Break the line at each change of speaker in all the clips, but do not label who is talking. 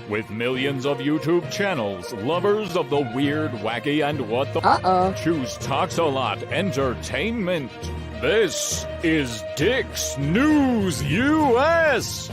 With millions of YouTube channels, lovers of the weird, wacky, and what the choose talks a lot entertainment. This is Dix News U.S.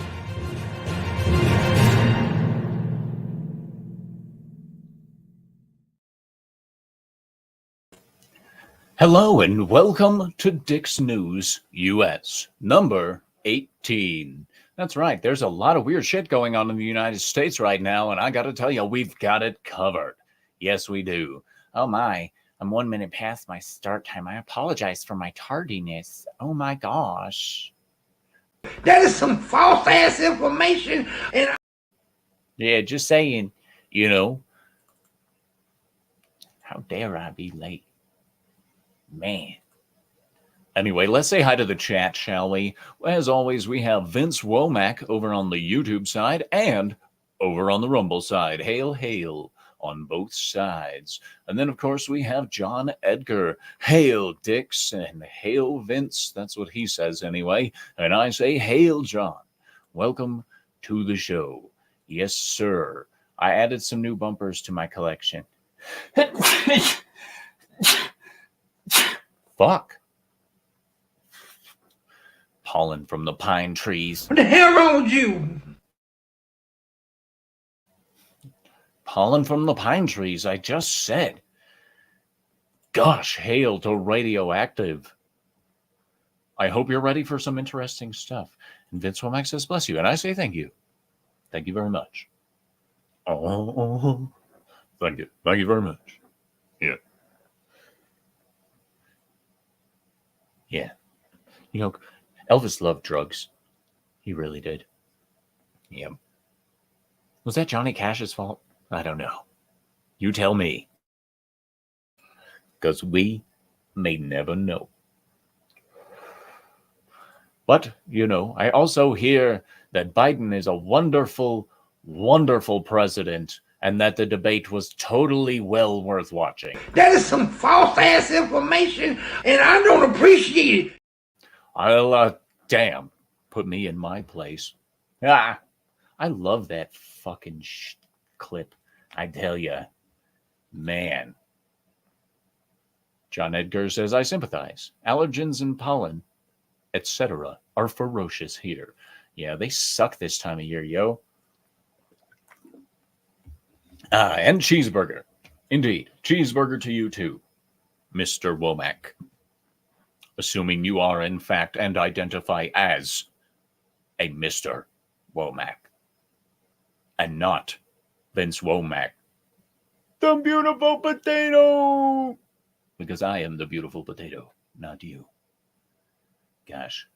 Hello and welcome to Dix News U.S. number 18. That's right, there's a lot of weird shit going on in the United States right now, and I gotta tell you, we've got it covered. Yes, we do. Oh my, I'm 1 minute past my start time. I apologize for my tardiness. Oh my gosh.
That is some false-ass information, and
yeah, just saying, you know, how dare I be late? Man. Anyway, let's say hi to the chat, shall we? As always, we have Vince Womack over on the YouTube side and over on the Rumble side. Hail, hail on both sides. And then, of course, we have John Edgar. Hail, Dix, and hail, Vince. That's what he says anyway. And I say, hail, John. Welcome to the show. Yes, sir. I added some new bumpers to my collection. Fuck. Pollen from the pine trees.
what the hell wrong with you?
Pollen from the pine trees, I just said. Gosh, hail to radioactive. I hope you're ready for some interesting stuff. And Vince Womack says, bless you. And I say thank you. Thank you very much. Oh, thank you. Thank you very much. Yeah. Yeah. You know, Elvis loved drugs. He really did. Yeah. Was that Johnny Cash's fault? I don't know. You tell me. Because we may never know. But, you know, I also hear that Biden is a wonderful, wonderful president and that the debate was totally well worth watching.
That is some false-ass information, and I don't appreciate it.
I'll, damn, put me in my place. Ah, I love that fucking clip. I tell ya, man. John Edgar says, I sympathize. Allergens and pollen, etc. are ferocious here. Yeah, they suck this time of year, yo. And cheeseburger. Indeed, cheeseburger to you too, Mr. Womack. Assuming you are, in fact, and identify as a Mr. Womack. And not Vince Womack. The beautiful potato! Because I am the beautiful potato, not you. Gosh.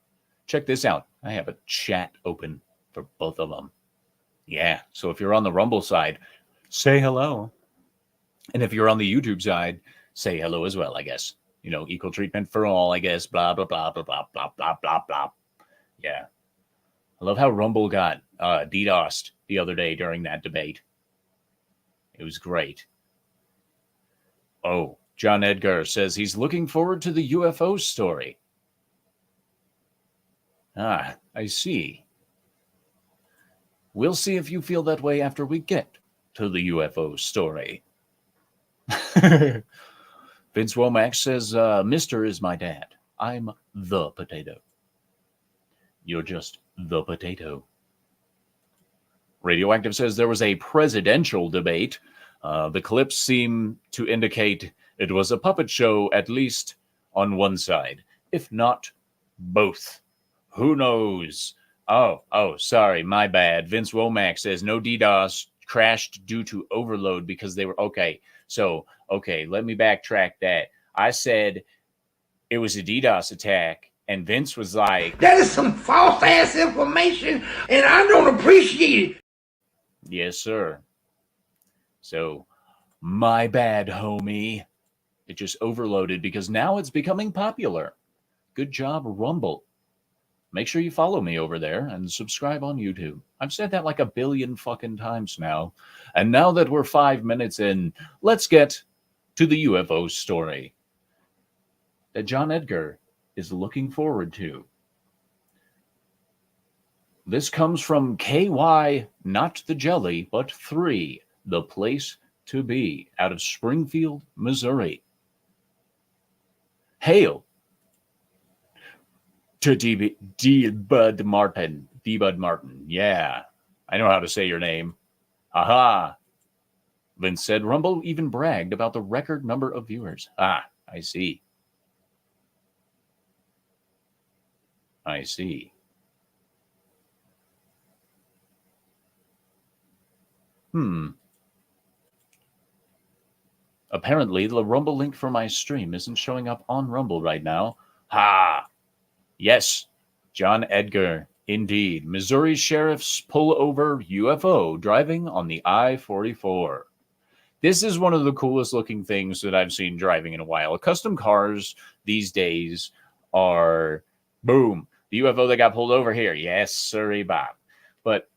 Check this out. I have a chat open for both of them. Yeah, so if you're on the Rumble side, say hello. And if you're on the YouTube side, say hello as well, I guess. You know, equal treatment for all, I guess. Blah, blah, blah, blah, blah, blah, blah, blah, blah. Yeah. I love how Rumble got DDoSed the other day during that debate. It was great. Oh, John Edgar says he's looking forward to the UFO story. Ah, I see. We'll see if you feel that way after we get to the UFO story. Vince Womack says, Mr. is my dad. I'm the potato. You're just the potato. Radioactive says there was a presidential debate. The clips seem to indicate it was a puppet show, at least on one side, if not both. Who knows? Oh, sorry, my bad. Vince Womack says no DDoS crashed due to overload because they were okay. So, let me backtrack that. I said it was a DDoS attack, and Vince was like,
that is some false-ass information, and I don't appreciate it.
Yes, sir. So, my bad, homie. It just overloaded because now it's becoming popular. Good job, Rumble. Make sure you follow me over there and subscribe on YouTube. I've said that like a billion fucking times now. And now that we're 5 minutes in, let's get to the UFO story that John Edgar is looking forward to. This comes from KY, not the jelly, but 3, the place to be, out of Springfield, Missouri. Hail to D. Bud Martin. D. Bud Martin. Yeah, I know how to say your name. Aha. Vince said Rumble even bragged about the record number of viewers. Ah, I see. I see. Apparently, the Rumble link for my stream isn't showing up on Rumble right now. Ha! Yes, John Edgar. Indeed. Missouri sheriffs pull over UFO driving on the I-44. This is one of the coolest looking things that I've seen driving in a while. Custom cars these days are, boom, the UFO that got pulled over here. Yes, sirree, Bob. But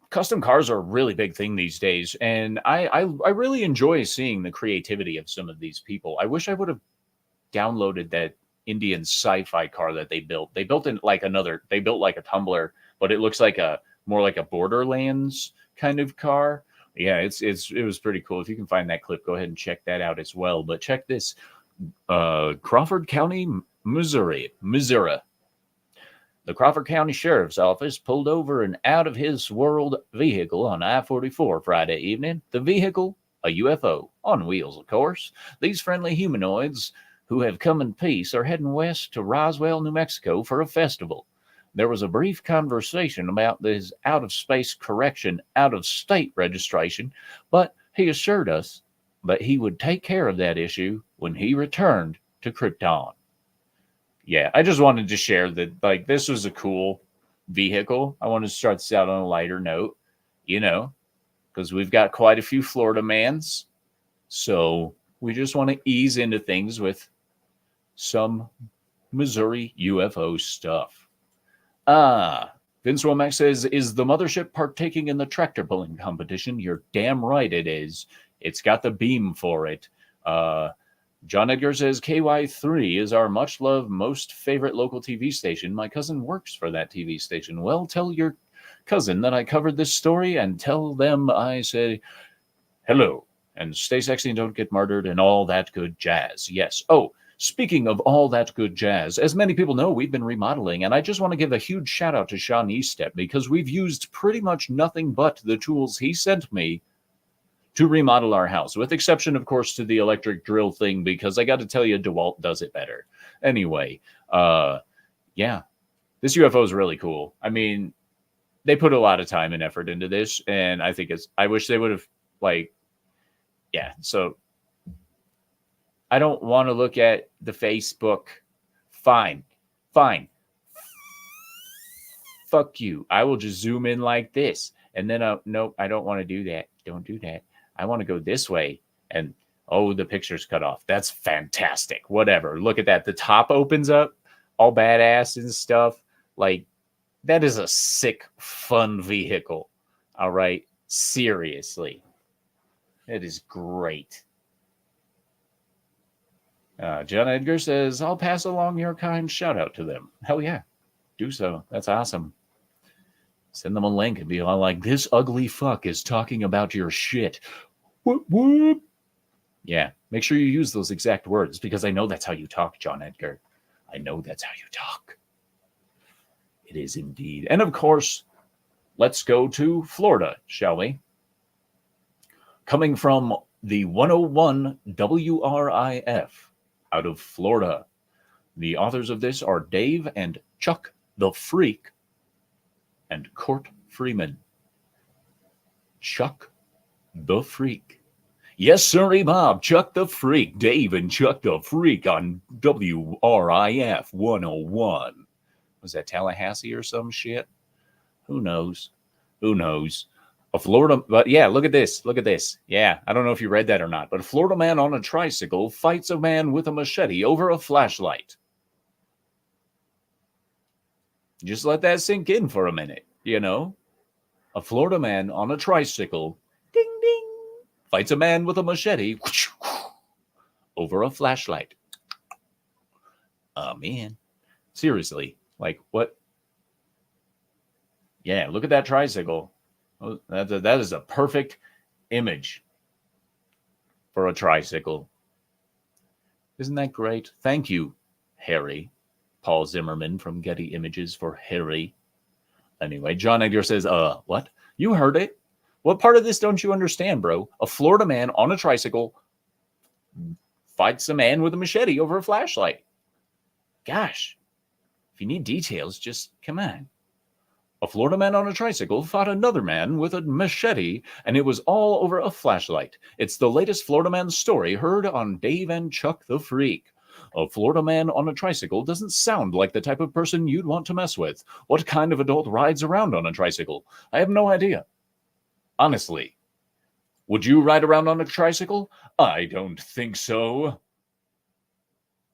custom cars are a really big thing these days, and I really enjoy seeing the creativity of some of these people. I wish I would have downloaded that Indian sci-fi car that they built. They built like a Tumbler, but it looks like more like a Borderlands kind of car. Yeah, it was pretty cool. If you can find that clip, go ahead and check that out as well. But check this, Crawford County, Missouri. The Crawford County Sheriff's Office pulled over an out-of-his-world vehicle on I-44 Friday evening. The vehicle, a UFO, on wheels, of course. These friendly humanoids, who have come in peace, are heading west to Roswell, New Mexico for a festival. There was a brief conversation about this out-of-state registration, but he assured us that he would take care of that issue when he returned to Krypton. Yeah, I just wanted to share that, like, this was a cool vehicle. I wanted to start this out on a lighter note, because we've got quite a few Florida mans. So we just want to ease into things with some Missouri UFO stuff. Vince Womack says, is the mothership partaking in the tractor pulling competition? You're damn right it is. It's got the beam for it. John Edgar says, KY3 is our much-loved, most favorite local TV station. My cousin works for that TV station. Well, tell your cousin that I covered this story and tell them I say hello and stay sexy and don't get murdered and all that good jazz. Yes. Oh, speaking of all that good jazz, as many people know, we've been remodeling, and I just want to give a huge shout-out to Sean Eastep because we've used pretty much nothing but the tools he sent me to remodel our house, with exception, of course, to the electric drill thing, because I got to tell you, DeWalt does it better. Anyway, yeah, this UFO is really cool. I mean, they put a lot of time and effort into this, and I wish they would have, so I don't want to look at the Facebook. Fine. Fuck you. I will just zoom in like this. And then, nope, I don't want to do that. Don't do that. I want to go this way. And, the picture's cut off. That's fantastic. Whatever. Look at that. The top opens up, all badass and stuff. Like, that is a sick, fun vehicle. All right. Seriously. It is great. John Edgar says, I'll pass along your kind shout out to them. Hell yeah. Do so. That's awesome. Send them a link and be all like, this ugly fuck is talking about your shit. Whoop, whoop. Yeah, make sure you use those exact words because I know that's how you talk, John Edgar. I know that's how you talk. It is indeed. And of course, let's go to Florida, shall we? Coming from the 101 WRIF out of Florida. The authors of this are Dave and Chuck the Freak and Court Freeman. Chuck the Freak. Yes, sirree, Bob. Chuck the Freak. Dave and Chuck the Freak on WRIF 101. Was that Tallahassee or some shit? Who knows? A Florida, but yeah, look at this. Yeah, I don't know if you read that or not, but a Florida man on a tricycle fights a man with a machete over a flashlight. Just let that sink in for a minute, A Florida man on a tricycle, ding, ding, fights a man with a machete over a flashlight. Man. Seriously, like what? Yeah, look at that tricycle. Oh, that is a perfect image for a tricycle. Isn't that great? Thank you, Harry. Paul Zimmerman from Getty Images for Harry. Anyway, John Edgar says, what? You heard it? What part of this don't you understand, bro? A Florida man on a tricycle fights a man with a machete over a flashlight. Gosh, if you need details, just come on. A Florida man on a tricycle fought another man with a machete, and it was all over a flashlight. It's the latest Florida man story heard on Dave and Chuck the Freak. A Florida man on a tricycle doesn't sound like the type of person you'd want to mess with. What kind of adult rides around on a tricycle? I have no idea. Honestly. Would you ride around on a tricycle? I don't think so.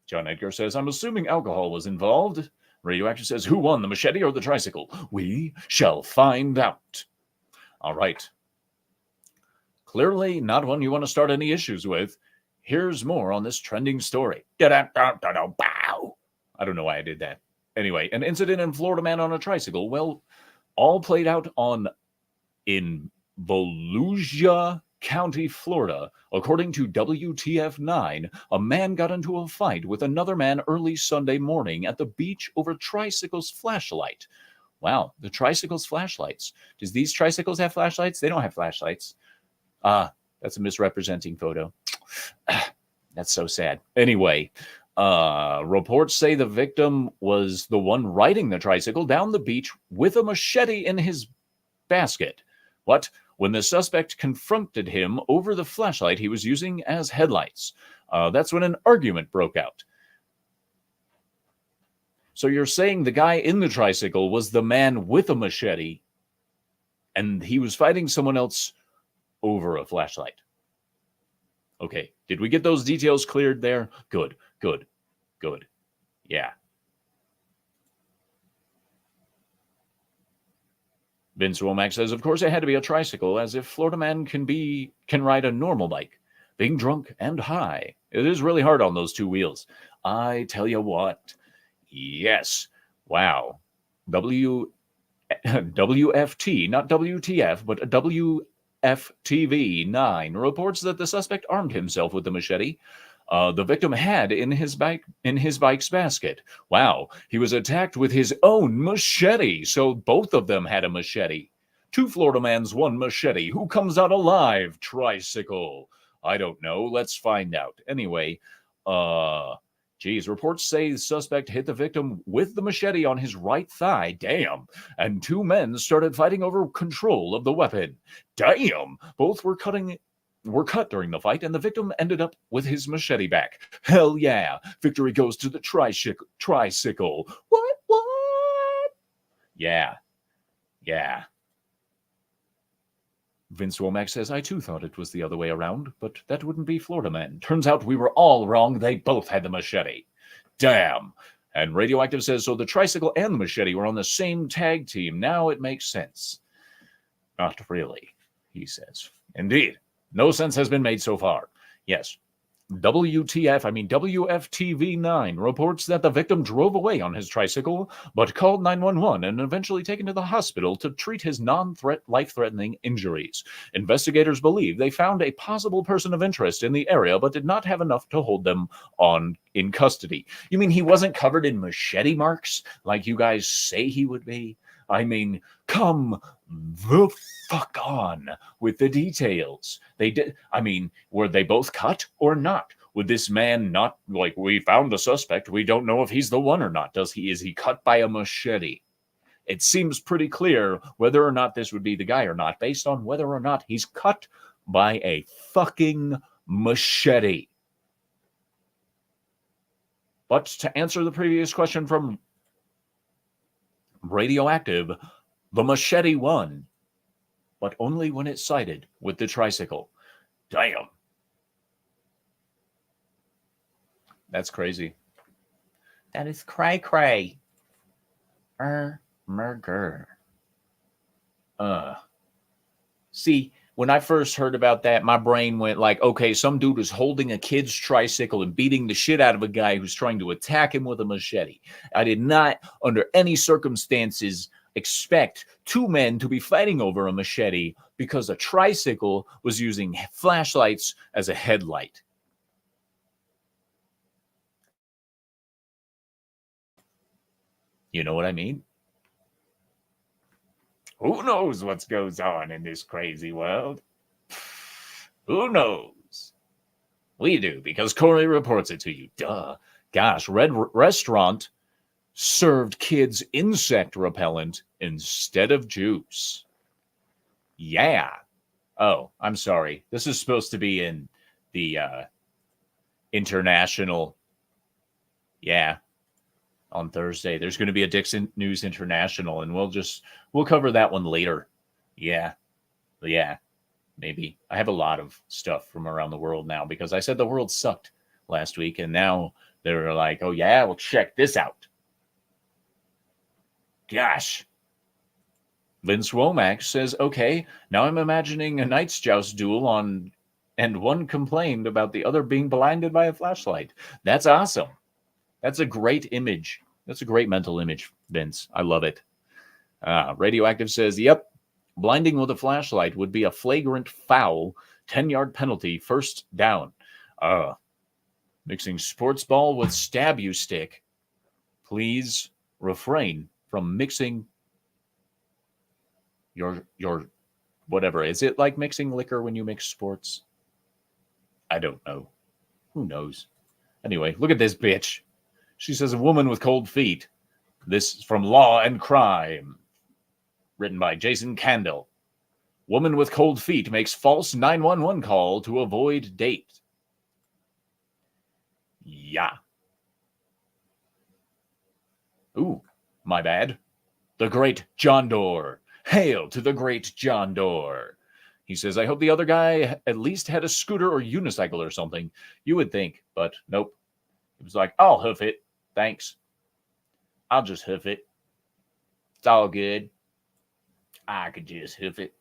John Edgar says, I'm assuming alcohol was involved. Radioactive says, who won, the machete or the tricycle? We shall find out. All right. Clearly not one you want to start any issues with. Here's more on this trending story. I don't know why I did that. Anyway, an incident in Florida man on a tricycle. Well, all played out in Volusia County, Florida. According to WTF9, a man got into a fight with another man early Sunday morning at the beach over tricycle's flashlight. Wow, the tricycle's flashlights. Does these tricycles have flashlights? They don't have flashlights. That's a misrepresenting photo. That's so sad. Anyway, reports say the victim was the one riding the tricycle down the beach with a machete in his basket. What? When the suspect confronted him over the flashlight he was using as headlights. That's when an argument broke out. So you're saying the guy in the tricycle was the man with a machete, and he was fighting someone else over a flashlight. Okay, did we get those details cleared there? Good. Yeah. Vince Womack says, of course it had to be a tricycle, as if Florida man can ride a normal bike, being drunk and high. It is really hard on those two wheels. I tell you what. Yes. Wow. WFT, not WTF, but WFTV 9 reports that the suspect armed himself with the machete the victim had in his bike's basket. Wow, he was attacked with his own machete, so both of them had a machete. Two Florida mans, one machete. Who comes out alive? Tricycle. I don't know. Let's find out. Anyway, reports say the suspect hit the victim with the machete on his right thigh. Damn. And two men started fighting over control of the weapon. Damn. Both were cut during the fight, and the victim ended up with his machete back. Hell yeah. Victory goes to the tricycle. What? Yeah. Vince Womack says, I too thought it was the other way around, but that wouldn't be Florida man. Turns out we were all wrong. They both had the machete. Damn. And Radioactive says, so the tricycle and the machete were on the same tag team. Now it makes sense. Not really, he says. Indeed. No sense has been made so far. Yes. WFTV9 reports that the victim drove away on his tricycle, but called 911 and eventually taken to the hospital to treat his life-threatening injuries. Investigators believe they found a possible person of interest in the area, but did not have enough to hold them in custody. You mean he wasn't covered in machete marks like you guys say he would be? I mean, come the fuck on with the details. Were they both cut or not? Would this man not, we found the suspect, we don't know if he's the one or not. Is he cut by a machete? It seems pretty clear whether or not this would be the guy or not, based on whether or not he's cut by a fucking machete. But to answer the previous question from Radioactive, the machete won, but only when it sided with the tricycle. Damn. That's crazy. That is cray-cray. Murder. See, when I first heard about that, my brain went like, okay, some dude is holding a kid's tricycle and beating the shit out of a guy who's trying to attack him with a machete. I did not, under any circumstances, expect two men to be fighting over a machete because a tricycle was using flashlights as a headlight. You know what I mean? Who knows what goes on in this crazy world? Who knows? We do, because Corey reports it to you. Duh. Gosh, Red Restaurant served kids insect repellent instead of juice. Yeah. Oh, I'm sorry. This is supposed to be in the international. Yeah. On Thursday. There's going to be a Dix News International, and we'll cover that one later. Yeah. Maybe. I have a lot of stuff from around the world now because I said the world sucked last week, and now they're like, oh yeah, well, check this out. Gosh. Vince Womack says, okay, now I'm imagining a Knight's Joust duel on, and one complained about the other being blinded by a flashlight. That's awesome. That's a great image. That's a great mental image, Vince. I love it. Radioactive says, yep, blinding with a flashlight would be a flagrant foul, 10-yard penalty, first down. Mixing sports ball with stab you stick. Please refrain from mixing your whatever. Is it like mixing liquor when you mix sports? I don't know. Who knows? Anyway, look at this bitch. She says, a woman with cold feet. This is from Law and Crime. Written by Jason Candle. Woman with cold feet makes false 911 call to avoid date. Yeah. Ooh, my bad. The Great John Doerr. Hail to the Great John Doerr. He says, I hope the other guy at least had a scooter or unicycle or something. You would think, but nope. He was like, I'll hoof it. Thanks. I'll just hoof it. It's all good. I could just hoof it.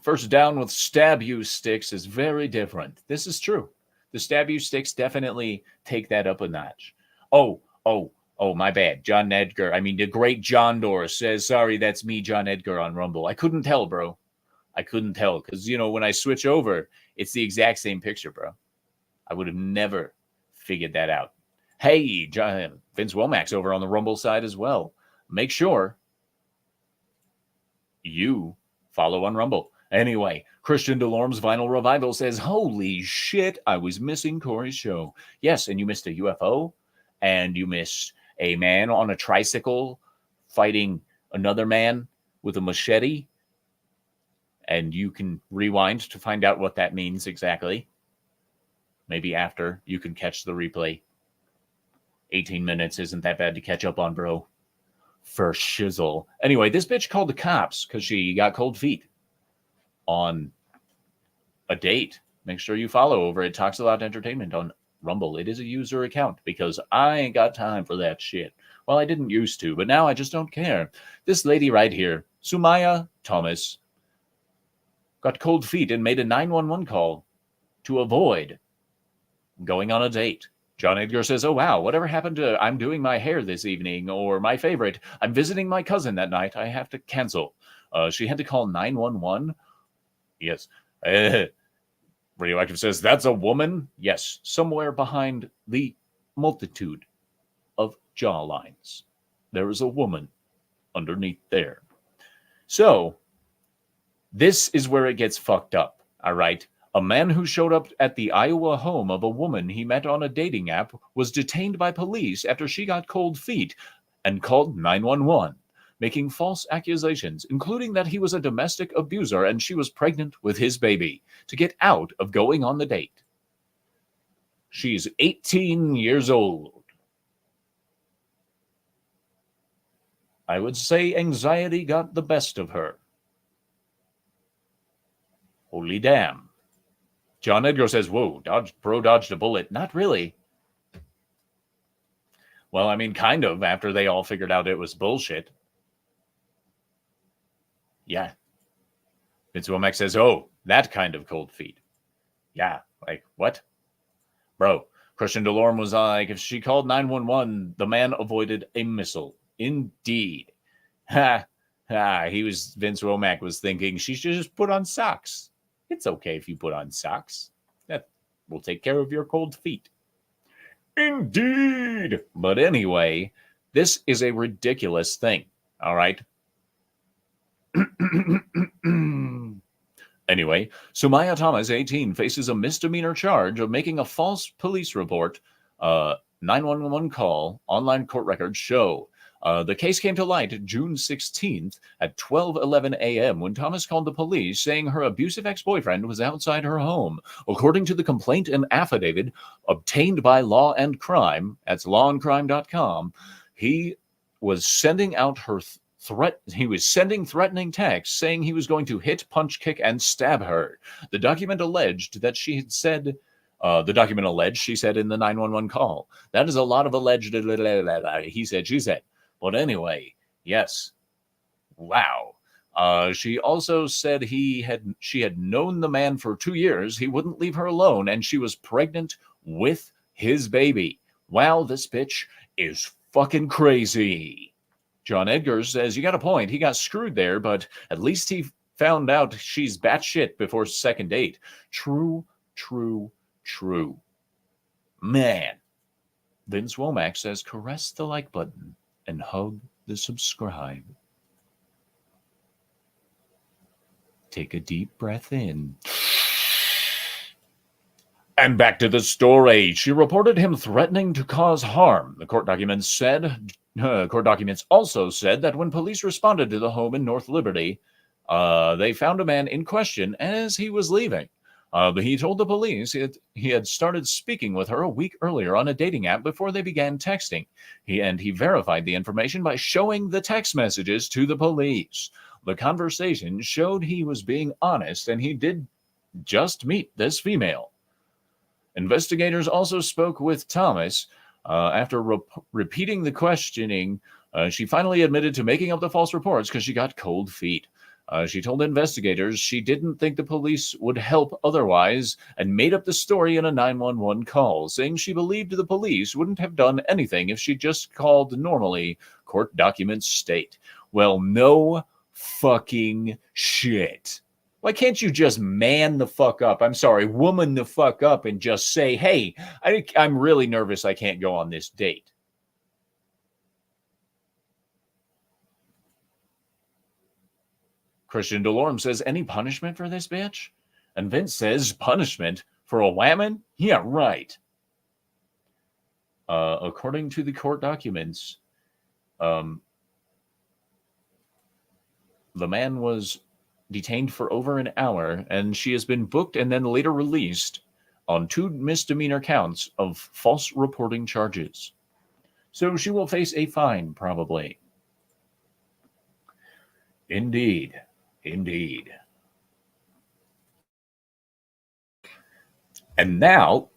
First down with stab you sticks is very different. This is true. The stab you sticks definitely take that up a notch. Oh, my bad. John Edgar. I mean, the Great John Doerr says, sorry, that's me, John Edgar, on Rumble. I couldn't tell, bro. I couldn't tell because, when I switch over, it's the exact same picture, bro. I would have never figured that out. Hey, Vince Womack's over on the Rumble side as well. Make sure you follow on Rumble. Anyway, Christian DeLorme's Vinyl Revival says, holy shit, I was missing Corey's show. Yes, and you missed a UFO, and you missed a man on a tricycle fighting another man with a machete. And you can rewind to find out what that means exactly. Maybe after you can catch the replay. 18 minutes isn't that bad to catch up on, bro. For shizzle. Anyway, this bitch called the cops because she got cold feet on a date. Make sure you follow over at Talks a Lot Entertainment on Rumble. It is a user account because I ain't got time for that shit. Well, I didn't used to, but now I just don't care. This lady right here, Sumaya Thomas, got cold feet and made a 911 call to avoid going on a date. John Edgar says, oh, wow, whatever happened to I'm doing my hair this evening, or my favorite, I'm visiting my cousin that night. I have to cancel. She had to call 911. Yes. Radioactive says, that's a woman? Yes, somewhere behind the multitude of jawlines. There is a woman underneath there. So, this is where it gets fucked up, all right? A man who showed up at the Iowa home of a woman he met on a dating app was detained by police after she got cold feet and called 911, making false accusations, including that he was a domestic abuser and she was pregnant with his baby, to get out of going on the date. She's 18 years old. I would say anxiety got the best of her. Holy damn. John Edgar says, whoa, bro dodged a bullet. Not really. Well, I mean, kind of, after they all figured out it was bullshit. Yeah. Vince Womack says, oh, that kind of cold feet. Yeah, like, what? Bro, Christian DeLorme was like, if she called 911, the man avoided a missile. Indeed. Ha, ha. Vince Womack was thinking she should just put on socks. It's okay if you put on socks. That will take care of your cold feet. Indeed. But anyway, this is a ridiculous thing. All right. Anyway, Sumaya Thomas, 18, faces a misdemeanor charge of making a false police report. 911 call, online court records show. The case came to light June 16th at 12:11 a.m. when Thomas called the police saying her abusive ex-boyfriend was outside her home. According to the complaint and affidavit obtained by Law and Crime, that's lawandcrime.com, he was sending out her threatening texts saying he was going to hit, punch, kick, and stab her. The document alleged that she had said, she said in the 911 call. That is a lot of alleged, he said, she said. But anyway, yes. Wow. She also said she had known the man for 2 years. He wouldn't leave her alone, and she was pregnant with his baby. Wow, this bitch is fucking crazy. John Edgar says, you got a point. He got screwed there, but at least he found out she's batshit before second date. True, true, true. Man. Vince Womack says, caress the like button and hug the subscribe. Take a deep breath in. And back to the story. She reported him threatening to cause harm. The court documents also said that when police responded to the home in North Liberty, they found a man in question as he was leaving. He told the police he had started speaking with her a week earlier on a dating app before they began texting. He verified the information by showing the text messages to the police. The conversation showed he was being honest, and he did just meet this female. Investigators also spoke with Thomas. After repeating the questioning, she finally admitted to making up the false reports because she got cold feet. She told investigators she didn't think the police would help otherwise and made up the story in a 911 call, saying she believed the police wouldn't have done anything if she just called normally, court documents state. Well, no fucking shit. Why can't you just man the fuck up? I'm sorry, woman the fuck up and just say, hey, I'm really nervous I can't go on this date. Christian DeLorme says, any punishment for this bitch? And Vince says, punishment for a whammon? Yeah, right. According to the court documents, the man was detained for over an hour, and she has been booked and then later released on 2 misdemeanor counts of false reporting charges. So she will face a fine, probably. Indeed. Indeed. And now,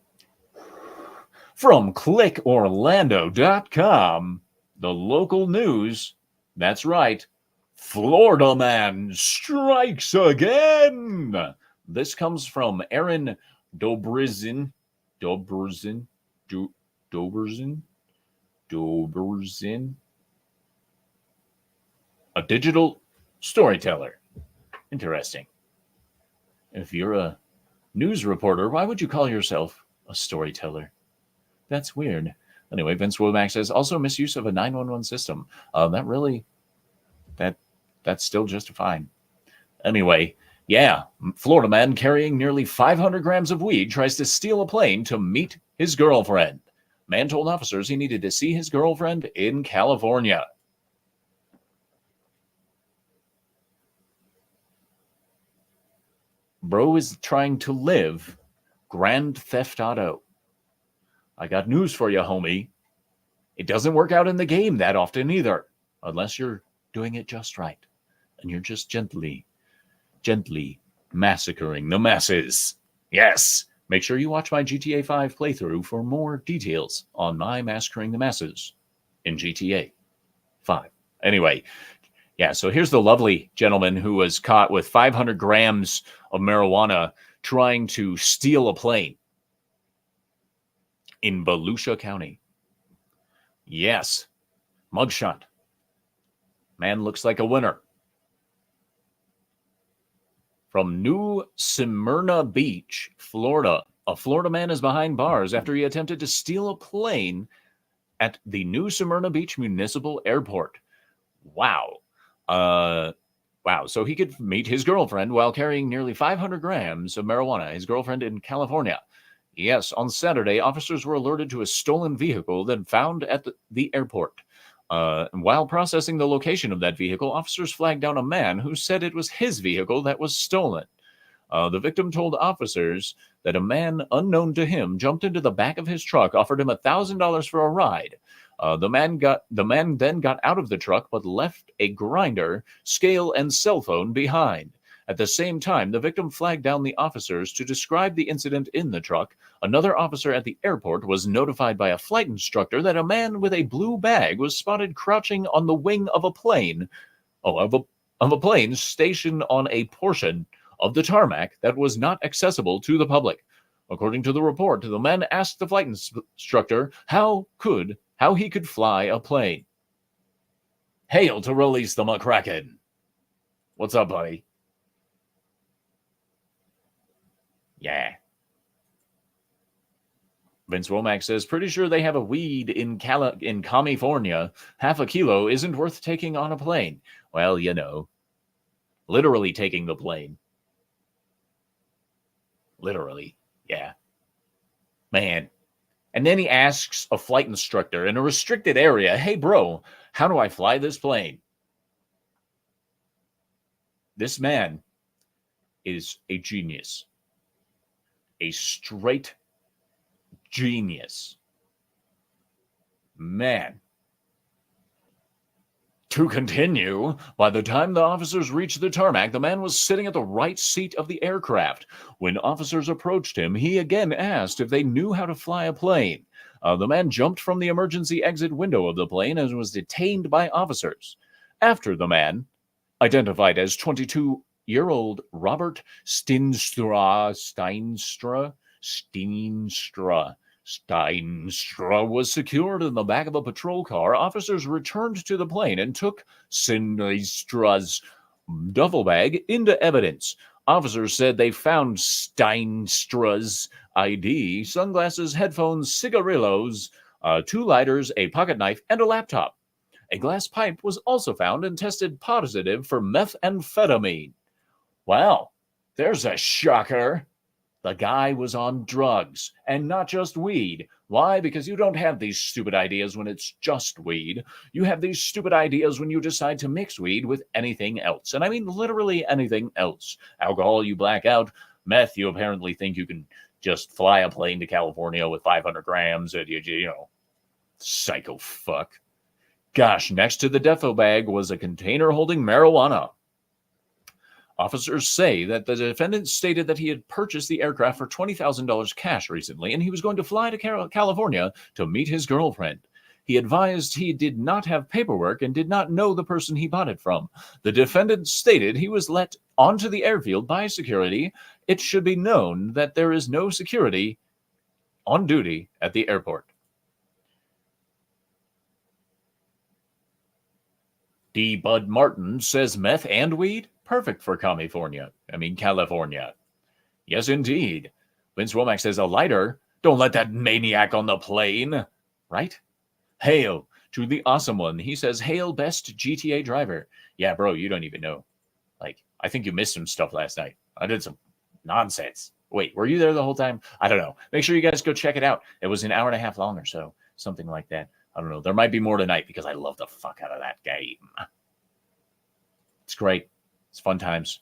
from clickorlando.com, the local news, that's right, Florida man strikes again. This comes from Aaron Dobrzin, a digital storyteller. Interesting. If you're a news reporter, why would you call yourself a storyteller? That's weird. Anyway, Vince Womack says, also misuse of a 911 system. That's still just fine. Anyway, yeah, Florida man carrying nearly 500 grams of weed tries to steal a plane to meet his girlfriend. Man told officers he needed to see his girlfriend in California. Bro is trying to live Grand Theft Auto. I got news for you, homie. It doesn't work out in the game that often either, unless you're doing it just right. And you're just gently massacring the masses. Yes. Make sure you watch my GTA 5 playthrough for more details on my massacring the masses in GTA 5. Anyway, yeah, so here's the lovely gentleman who was caught with 500 grams of marijuana trying to steal a plane. in Volusia County. Yes, mugshot. Man looks like a winner. From New Smyrna Beach, Florida. A Florida man is behind bars after he attempted to steal a plane at the New Smyrna Beach Municipal Airport. Wow. Wow. So he could meet his girlfriend while carrying nearly 500 grams of marijuana. His girlfriend in California. Yes, on Saturday, officers were alerted to a stolen vehicle that found at the airport. While processing the location of that vehicle, officers flagged down a man who said it was his vehicle that was stolen. The victim told officers that a man unknown to him jumped into the back of his truck, offered him $1,000 for a ride. The man then got out of the truck but left a grinder, scale, and cell phone behind. At the same time, the victim flagged down the officers to describe the incident in the truck. Another officer at the airport was notified by a flight instructor that a man with a blue bag was spotted crouching on the wing of a plane, of a plane stationed on a portion of the tarmac that was not accessible to the public. According to the report, the man asked the flight instructor how he could fly a plane. Hail to release the McCracken. What's up, buddy? Yeah. Vince Womack says, pretty sure they have a weed in California. Half a kilo isn't worth taking on a plane. Well, you know, literally taking the plane. Literally, yeah. Man. And then he asks a flight instructor in a restricted area, hey, bro, how do I fly this plane? This man is a genius. A straight genius. Man. To continue, by the time the officers reached the tarmac, the man was sitting at the right seat of the aircraft. When officers approached him, he again asked if they knew how to fly a plane. The man jumped from the emergency exit window of the plane and was detained by officers. After the man, identified as 22-year-old Robert Steinstra was secured in the back of a patrol car. Officers returned to the plane and took Steinstra's duffel bag into evidence. Officers said they found Steinstra's ID, sunglasses, headphones, cigarillos, 2 lighters, a pocket knife, and a laptop. A glass pipe was also found and tested positive for methamphetamine. Well, there's a shocker. The guy was on drugs, and not just weed. Why? Because you don't have these stupid ideas when it's just weed. You have these stupid ideas when you decide to mix weed with anything else. And I mean literally anything else. Alcohol, you black out. Meth, you apparently think you can just fly a plane to California with 500 grams and you know, psycho fuck. Gosh, next to the duffel bag was a container holding marijuana. Officers say that the defendant stated that he had purchased the aircraft for $20,000 cash recently, and he was going to fly to California to meet his girlfriend. He advised he did not have paperwork and did not know the person he bought it from. The defendant stated he was let onto the airfield by security. It should be known that there is no security on duty at the airport. D. Bud Martin says meth and weed? Perfect for California. Yes, indeed. Vince Womack says a lighter? Don't let that maniac on the plane. Right? Hail to the awesome one. He says, hail best GTA driver. Yeah, bro, you don't even know. Like, I think you missed some stuff last night. I did some nonsense. Wait, were you there the whole time? I don't know. Make sure you guys go check it out. It was an hour and a half long or so. Something like that. I don't know. There might be more tonight because I love the fuck out of that game. It's great. It's fun times.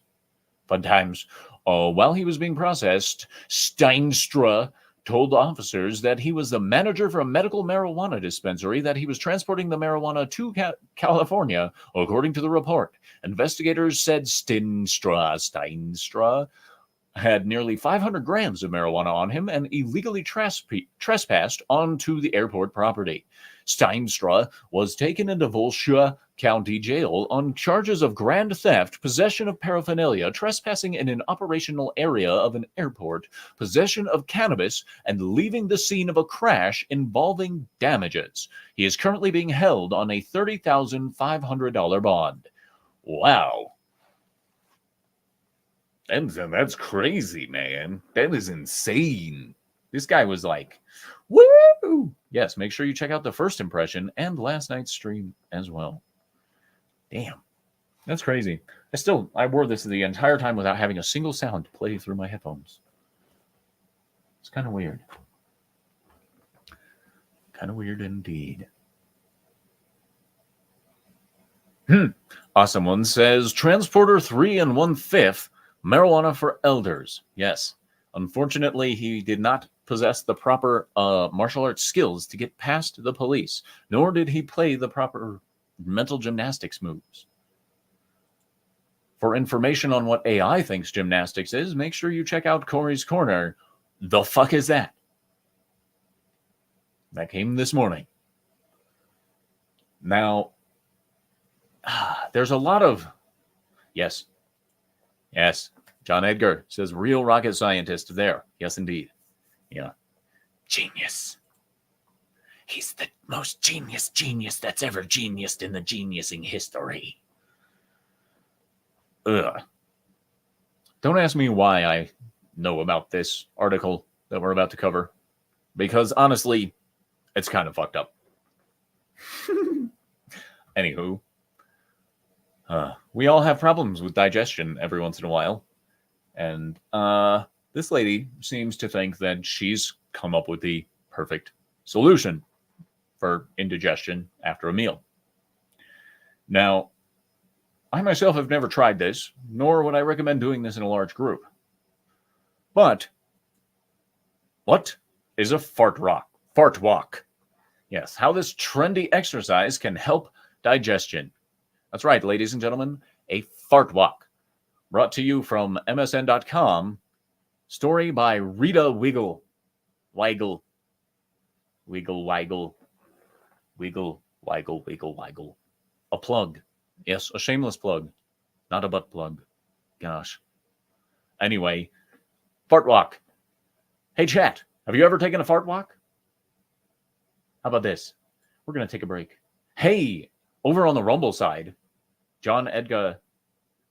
Fun times. While he was being processed, Steinstra told officers that he was the manager for a medical marijuana dispensary, that he was transporting the marijuana to California, according to the report. Investigators said Steinstra had nearly 500 grams of marijuana on him and illegally trespassed onto the airport property. Steinstra was taken into Volusia County Jail on charges of grand theft, possession of paraphernalia, trespassing in an operational area of an airport, possession of cannabis, and leaving the scene of a crash involving damages. He is currently being held on a $30,500 bond. Wow. That's crazy, man. That is insane. This guy was like, woo! Yes, make sure you check out the first impression and last night's stream as well. Damn. That's crazy. I wore this the entire time without having a single sound play through my headphones. It's kind of weird. Kind of weird indeed. Awesome one says, Transporter 3 1/5, marijuana for elders. Yes. Unfortunately, he did not possess the proper martial arts skills to get past the police, nor did he play the proper mental gymnastics moves. For information on what AI thinks gymnastics is, make sure you check out Corey's Corner. The fuck is that? That came this morning. Now, there's a lot of... Yes. John Edgar says, real rocket scientist there. Yes, indeed. Yeah. Genius. He's the most genius that's ever geniused in the geniusing history. Ugh. Don't ask me why I know about this article that we're about to cover, because honestly, it's kind of fucked up. Anywho, we all have problems with digestion every once in a while, and this lady seems to think that she's come up with the perfect solution for indigestion after a meal. Now, I myself have never tried this, nor would I recommend doing this in a large group. But what is a fart walk? Yes, how this trendy exercise can help digestion. That's right, ladies and gentlemen, a fart walk. Brought to you from MSN.com. Story by Rita Weigel. Wiggle. A plug. Yes, a shameless plug. Not a butt plug. Gosh. Anyway, fart walk. Hey, chat, have you ever taken a fart walk? How about this? We're going to take a break. Hey, over on the Rumble side, John Edgar,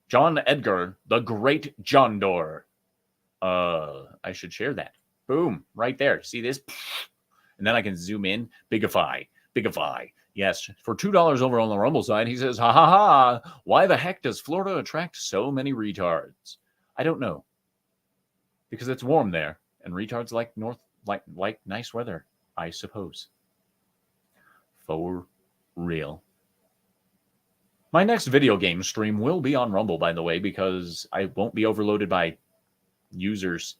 the Great John Doe. I should share that. Boom, right there. See this? And then I can zoom in. Bigify. Yes, for $2 over on the Rumble side, he says, ha ha ha, why the heck does Florida attract so many retards? I don't know. Because it's warm there, and retards like nice weather, I suppose. For real. My next video game stream will be on Rumble, by the way, because I won't be overloaded by users.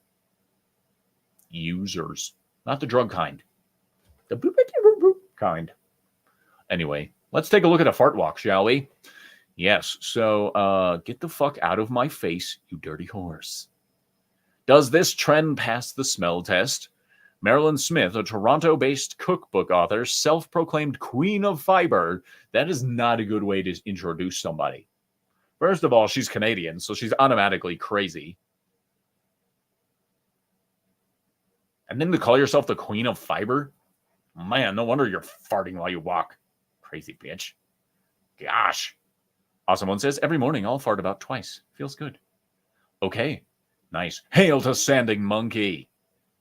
Not the drug kind. The boop kind. Anyway, let's take a look at a fart walk, shall we? Yes, so get the fuck out of my face, you dirty horse. Does this trend pass the smell test? Marilyn Smith, a Toronto-based cookbook author, self-proclaimed queen of fiber. That is not a good way to introduce somebody. First of all, she's Canadian, so she's automatically crazy. And then to call yourself the queen of fiber? Man, no wonder you're farting while you walk. Crazy bitch. Gosh. Awesome one says, every morning I'll fart about twice. Feels good. Okay. Nice. Hail to Sanding Monkey.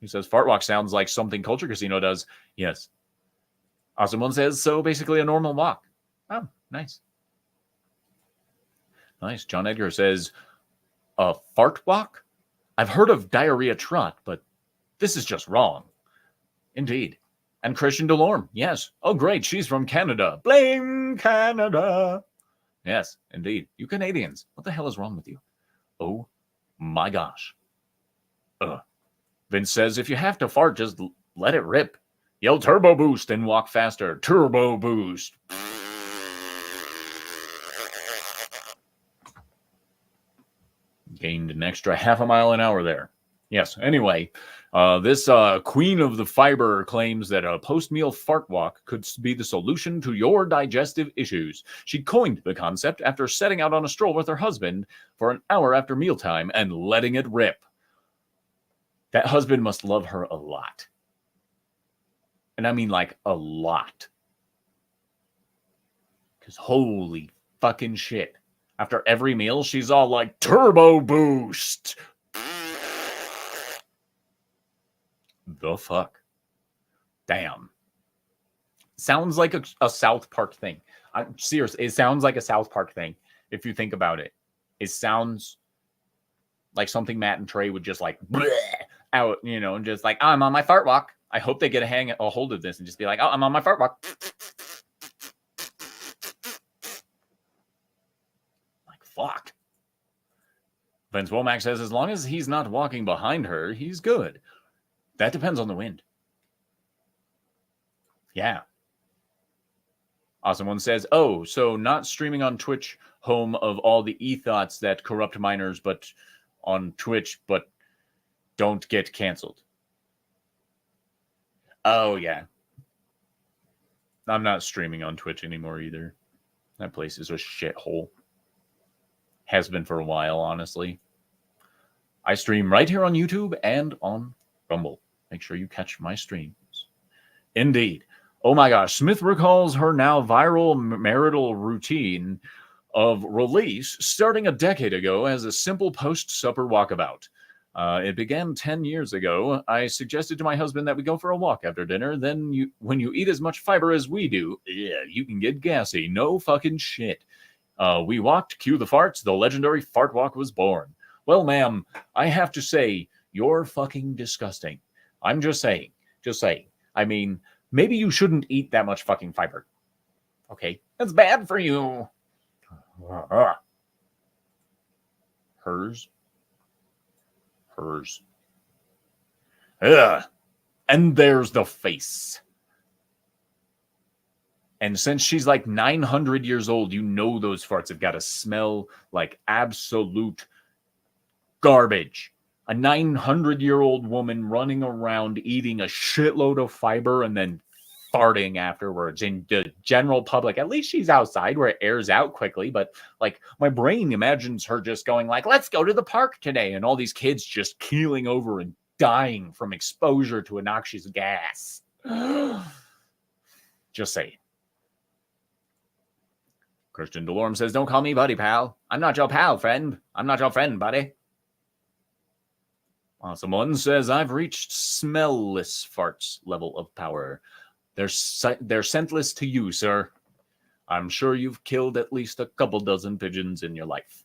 He says, fart walk sounds like something Culture Casino does. Yes. Awesome one says, so basically a normal walk. Oh, nice. Nice. John Edgar says, a fart walk? I've heard of diarrhea trot, but this is just wrong. Indeed. And Christian Delorme, yes. Oh, great, she's from Canada. Blame Canada. Yes, indeed. You Canadians, what the hell is wrong with you? Oh, my gosh. Vince says, if you have to fart, just let it rip. Yell turbo boost and walk faster. Turbo boost. Gained an extra half a mile an hour there. Yes. Anyway, this queen of the fiber claims that a post-meal fart walk could be the solution to your digestive issues. She coined the concept after setting out on a stroll with her husband for an hour after mealtime and letting it rip. That husband must love her a lot. And I mean like a lot. Because holy fucking shit. After every meal, she's all like, turbo boost. The fuck? Damn. Sounds like a South Park thing. I'm serious. It sounds like a South Park thing. If you think about it, it sounds like something Matt and Trey would just like out, and just like, oh, I'm on my fart walk. I hope they get a hold of this and just be like, oh, I'm on my fart walk. Like, fuck. Vince Womack says as long as he's not walking behind her, he's good. That depends on the wind. Yeah. Awesome One says, oh, so not streaming on Twitch, home of all the e-thoughts that corrupt minors, but on Twitch, but don't get canceled. Oh, yeah. I'm not streaming on Twitch anymore either. That place is a shithole. Has been for a while, honestly. I stream right here on YouTube and on Rumble. Make sure you catch my streams. Indeed. Oh my gosh. Smith recalls her now viral marital routine of release starting a decade ago as a simple post-supper walkabout. It began 10 years ago. I suggested to my husband that we go for a walk after dinner. Then when you eat as much fiber as we do, yeah, you can get gassy. No fucking shit. We walked, cue the farts. The legendary fart walk was born. Well, ma'am, I have to say, you're fucking disgusting. I'm just saying. Just saying. I mean, maybe you shouldn't eat that much fucking fiber. Okay? That's bad for you. Hers. Ugh. And there's the face. And since she's like 900 years old, you know those farts have got to smell like absolute garbage. A 900-year-old woman running around eating a shitload of fiber and then farting afterwards in the general public. At least she's outside where it airs out quickly, but like my brain imagines her just going like, let's go to the park today, and all these kids just keeling over and dying from exposure to a noxious gas. Just saying. Christian Delorme says, don't call me buddy, pal. I'm not your pal, friend. I'm not your friend, buddy. Awesome One says, I've reached smellless farts level of power. They're scentless to you, sir. I'm sure you've killed at least a couple dozen pigeons in your life.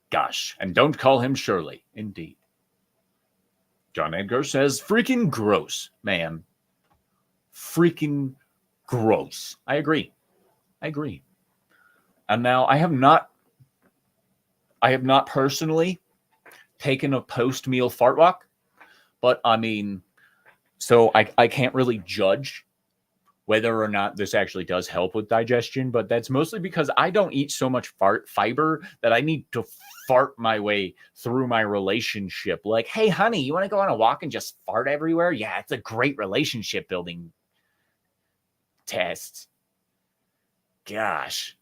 Gosh, and don't call him Shirley. Indeed. John Edgar says, freaking gross, man. Freaking gross. I agree. And now I have not personally taken a post-meal fart walk, but I mean, so I can't really judge whether or not this actually does help with digestion, but that's mostly because I don't eat so much fiber that I need to fart my way through my relationship. Like, hey, honey, you want to go on a walk and just fart everywhere? Yeah, it's a great relationship building test. Gosh.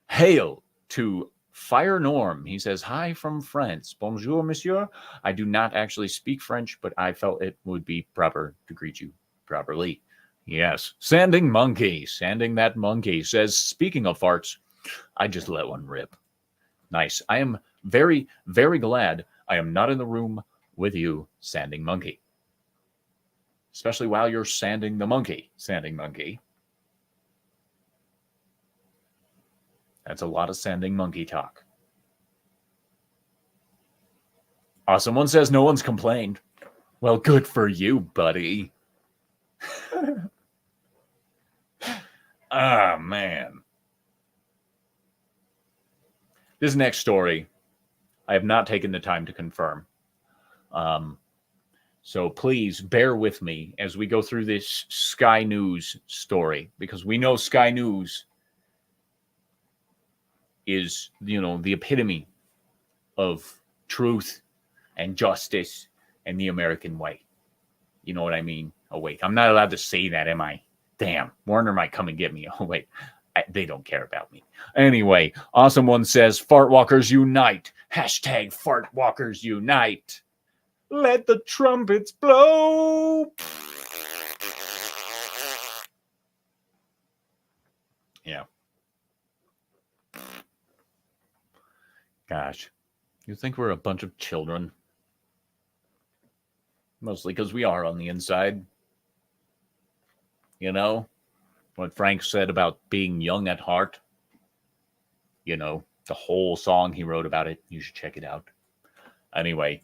Hail to Fire Norm. He says, hi from France. Bonjour, monsieur. I do not actually speak French, but I felt it would be proper to greet you properly. Yes. Sanding that monkey says, speaking of farts, I just let one rip. Nice. I am very, very glad I am not in the room with you, Sanding Monkey. Especially while you're sanding the monkey, Sanding Monkey. That's a lot of sanding monkey talk. Awesome One says, no one's complained. Well, good for you, buddy. Ah, man. This next story, I have not taken the time to confirm. So please bear with me as we go through this Sky News story, because we know Sky News is, the epitome of truth and justice and the American way. You know what I mean? Oh, wait. I'm not allowed to say that, am I? Damn. Warner might come and get me. Oh, wait. They don't care about me. Anyway, Awesome One says, Fart Walkers Unite. Hashtag Fart Walkers Unite. Let the trumpets blow. Yeah. Gosh. You think we're a bunch of children? Mostly because we are on the inside. You know? What Frank said about being young at heart. You know, the whole song he wrote about it. You should check it out. Anyway,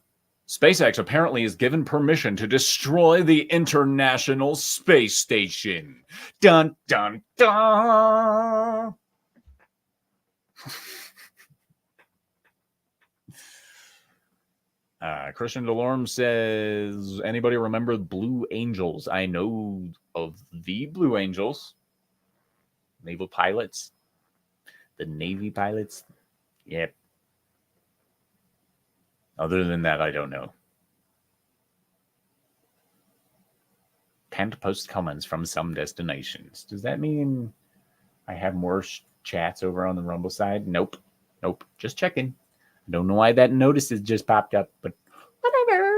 SpaceX apparently is given permission to destroy the International Space Station. Dun, dun, dun! Christian Delorme says, anybody remember Blue Angels? I know of the Blue Angels. Naval pilots. The Navy pilots. Yep. Other than that, I don't know. Can't post comments from some destinations. Does that mean I have more chats over on the Rumble side? Nope. Nope. Just checking. I don't know why that notice has just popped up, but whatever.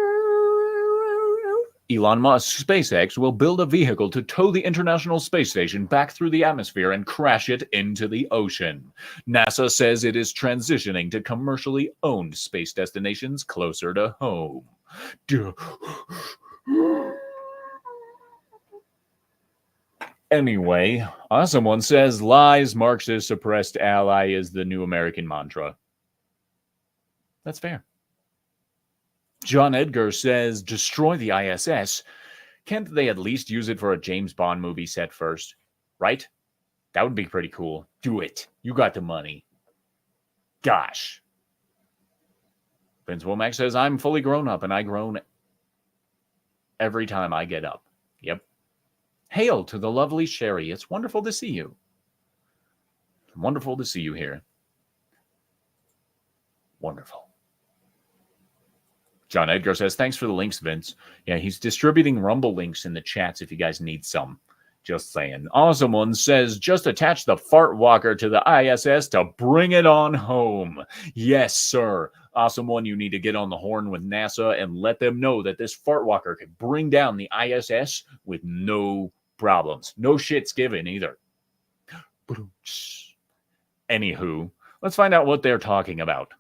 Elon Musk's SpaceX will build a vehicle to tow the International Space Station back through the atmosphere and crash it into the ocean. NASA says it is transitioning to commercially owned space destinations closer to home. Anyway, Awesome One says, lies, Marxist, suppressed ally is the new American mantra. That's fair. John Edgar says, destroy the ISS. Can't they at least use it for a James Bond movie set first? Right? That would be pretty cool. Do it. You got the money. Gosh. Vince Womack says, I'm fully grown up and I groan every time I get up. Yep. Hail to the lovely Sherry. It's wonderful to see you. Wonderful to see you here. Wonderful. John Edgar says, thanks for the links, Vince. Yeah, he's distributing Rumble links in the chats if you guys need some. Just saying. Awesome One says, just attach the fart walker to the ISS to bring it on home. Yes, sir. Awesome One, you need to get on the horn with NASA and let them know that this fart walker could bring down the ISS with no problems. No shits given either. Anywho, let's find out what they're talking about.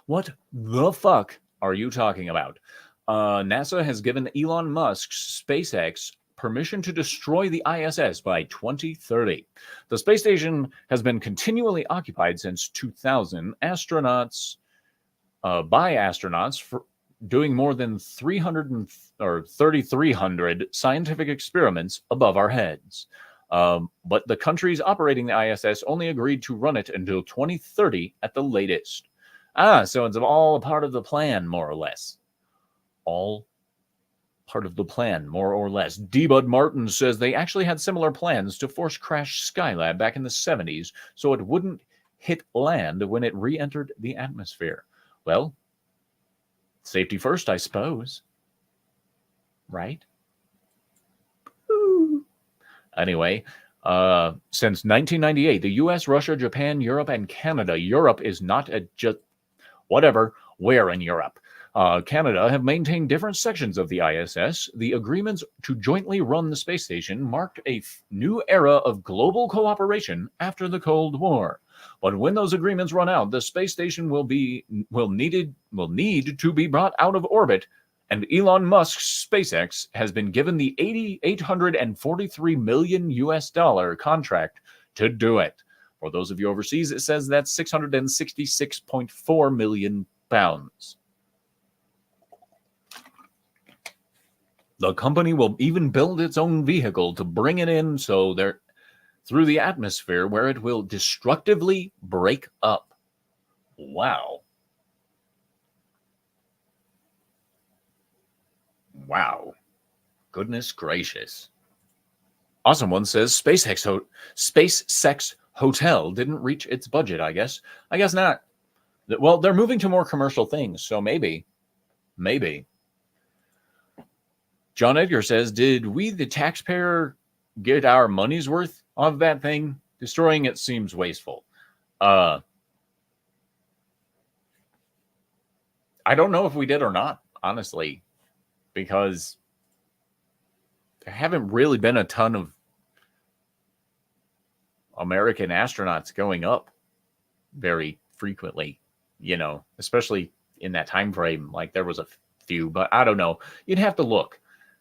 What the fuck are you talking about? NASA has given Elon Musk's SpaceX permission to destroy the ISS by 2030. The space station has been continually occupied since 2000. Astronauts, by astronauts, for doing more than 3,300 scientific experiments above our heads. But the countries operating the ISS only agreed to run it until 2030 at the latest. So it's all a part of the plan, more or less. All part of the plan, more or less. D-Bud Martin says they actually had similar plans to force crash Skylab back in the 70s so it wouldn't hit land when it re-entered the atmosphere. Well, safety first, I suppose. Right? Ooh. Anyway, since 1998, the U.S., Russia, Japan, Europe, and Canada. Europe is not just... Whatever, where in Europe? Canada have maintained different sections of the ISS. The agreements to jointly run the space station marked a new era of global cooperation after the Cold War. But when those agreements run out, the space station will need to be brought out of orbit, and Elon Musk's SpaceX has been given the $843 million contract to do it. For those of you overseas, it says that's 666.4 million pounds. The company will even build its own vehicle to bring it in through the atmosphere where it will destructively break up. Wow. Wow. Goodness gracious. Awesome One says SpaceX Hotel didn't reach its budget, I guess. I guess not. Well, they're moving to more commercial things, so maybe. Maybe. John Edgar says, did we, the taxpayer, get our money's worth of that thing? Destroying it seems wasteful. I don't know if we did or not, honestly, because there haven't really been a ton of American astronauts going up very frequently, especially in that time frame. Like there was a few, but I don't know. You'd have to look,